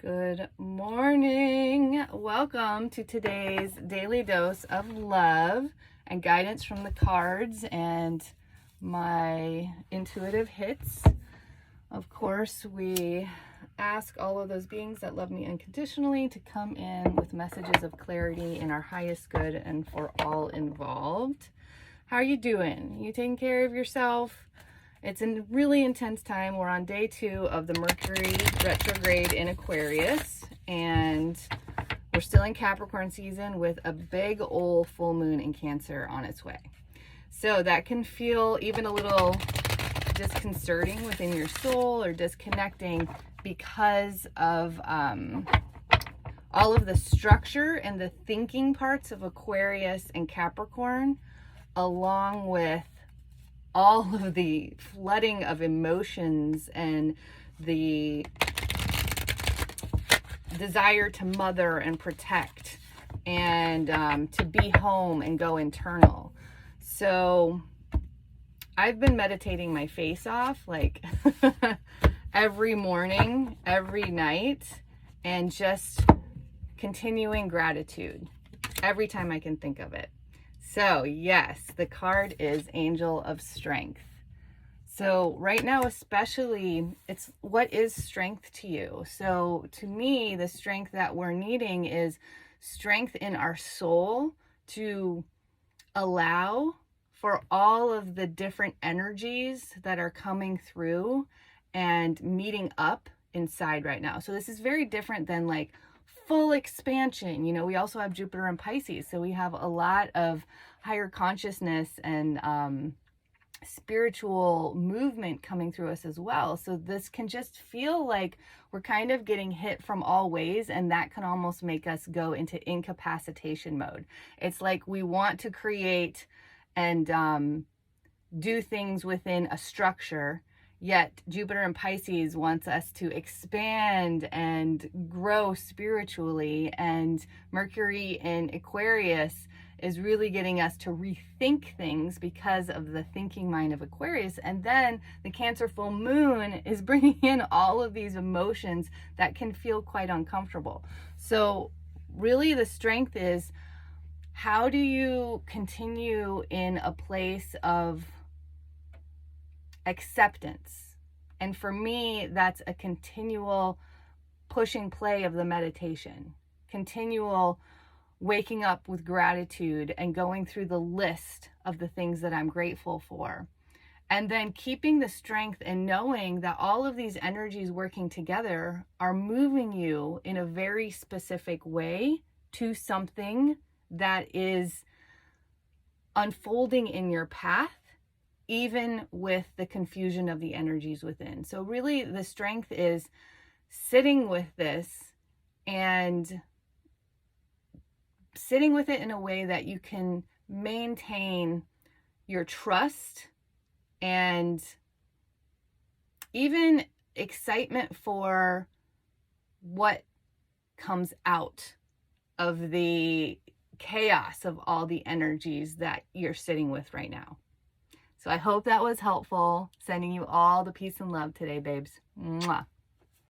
Good morning. Welcome to today's daily dose of love and guidance from the cards and my intuitive hits. Of course, we ask all of those beings that love me unconditionally to come in with messages of clarity in our highest good and for all involved. How are you doing? You taking care of yourself? It's a really intense time. We're on day 2 of the Mercury retrograde in Aquarius, and we're still in Capricorn season with a big old full moon in Cancer on its way. So that can feel even a little disconcerting within your soul or disconnecting because of all of the structure and the thinking parts of Aquarius and Capricorn, along with all of the flooding of emotions and the desire to mother and protect and to be home and go internal. So I've been meditating my face off like every morning, every night, and just continuing gratitude every time I can think of it. So yes, the card is Angel of Strength. So right now, especially, it's what is strength to you? So to me, the strength that we're needing is strength in our soul to allow for all of the different energies that are coming through and meeting up inside right now. So this is very different than like full expansion. You know, we also have Jupiter and Pisces, so we have a lot of higher consciousness and spiritual movement coming through us as well. So this can just feel like we're kind of getting hit from all ways, and that can almost make us go into incapacitation mode. It's like we want to create and do things within a structure, yet Jupiter and Pisces wants us to expand and grow spiritually, and Mercury in Aquarius is really getting us to rethink things because of the thinking mind of Aquarius. And then the Cancer full moon is bringing in all of these emotions that can feel quite uncomfortable. So really the strength is, how do you continue in a place of acceptance? And for me, that's a continual pushing play of the meditation, continual waking up with gratitude and going through the list of the things that I'm grateful for. And then keeping the strength and knowing that all of these energies working together are moving you in a very specific way to something that is unfolding in your path, even with the confusion of the energies within. So really the strength is sitting with this and sitting with it in a way that you can maintain your trust and even excitement for what comes out of the chaos of all the energies that you're sitting with right now. So I hope that was helpful. Sending you all the peace and love today, babes. Mwah.